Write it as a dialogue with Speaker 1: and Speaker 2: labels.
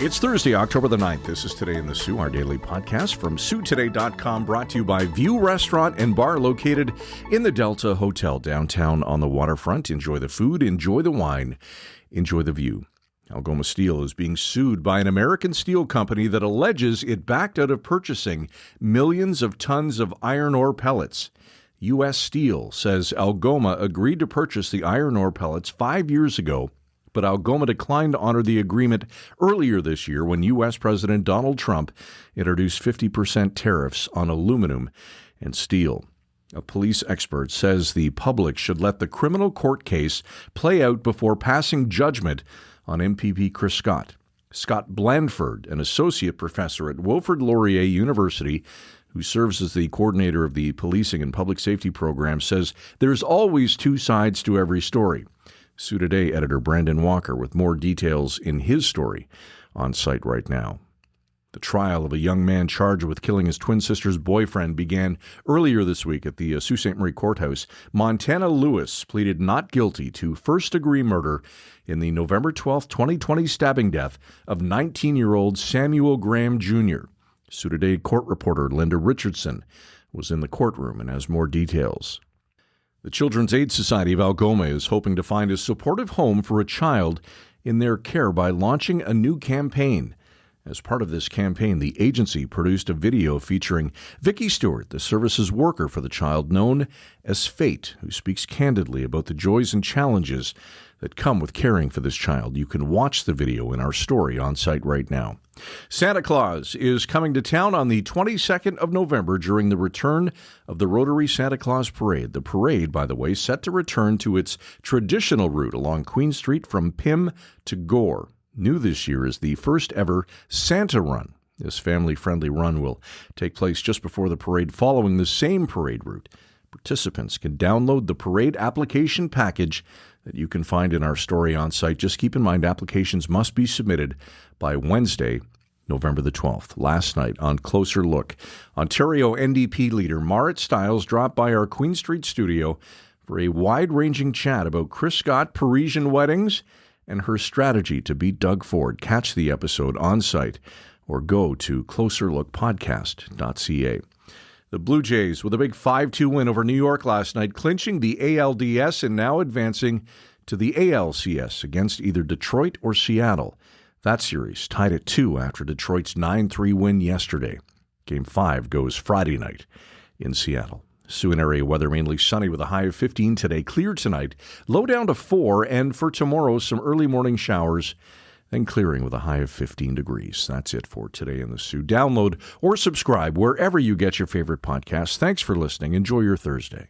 Speaker 1: It's Thursday, October the 9th. This is Today in the SOO, our daily podcast from SOOtoday.com, brought to you by View Restaurant and Bar, located in the Delta Hotel downtown on the waterfront. Enjoy the food, enjoy the wine, enjoy the view. Algoma Steel is being sued by an American steel company that alleges it backed out of purchasing millions of tons of iron ore pellets. U.S. Steel says Algoma agreed to purchase the iron ore pellets 5 years ago, but Algoma declined to honor the agreement earlier this year when U.S. President Donald Trump introduced 50% tariffs on aluminum and steel. A police expert says the public should let the criminal court case play out before passing judgment on MPP Chris Scott. Scott Blandford, an associate professor at Wilfrid Laurier University, who serves as the coordinator of the Policing and Public Safety Program, says there's always two sides to every story. SOO Today editor Brandon Walker with more details in his story on site right now. The trial of a young man charged with killing his twin sister's boyfriend began earlier this week at the Sault Ste. Marie Courthouse. Montana Lewis pleaded not guilty to first-degree murder in the November 12, 2020 stabbing death of 19-year-old Samuel Graham Jr. SOO Today court reporter Linda Richardson was in the courtroom and has more details. The Children's Aid Society of Algoma is hoping to find a supportive home for a child in their care by launching a new campaign. As part of this campaign, the agency produced a video featuring Vicki Stewart, the services worker for the child known as Fate, who speaks candidly about the joys and challenges that come with caring for this child. You can watch the video in our story on site right now. Santa Claus is coming to town on the 22nd of November during the return of the Rotary Santa Claus Parade. The parade, by the way, set to return to its traditional route along Queen Street from Pym to Gore. New this year is the first ever Santa Run. This family-friendly run will take place just before the parade following the same parade route. Participants can download the parade application package that you can find in our story on site. Just keep in mind, applications must be submitted by Wednesday, November the 12th. Last night on Closer Look, Ontario NDP leader Marit Stiles dropped by our Queen Street studio for a wide-ranging chat about Chris Scott Parisian weddings and her strategy to beat Doug Ford. Catch the episode on site or go to closerlookpodcast.ca. The Blue Jays with a big 5-2 win over New York last night, clinching the ALDS and now advancing to the ALCS against either Detroit or Seattle. That series tied at 2 after Detroit's 9-3 win yesterday. Game 5 goes Friday night in Seattle. SOO area weather mainly sunny with a high of 15 today. Clear tonight, low down to 4, and for tomorrow, some early morning showers, then clearing with a high of 15 degrees. That's it for Today in the SOO. Download or subscribe wherever you get your favorite podcasts. Thanks for listening. Enjoy your Thursday.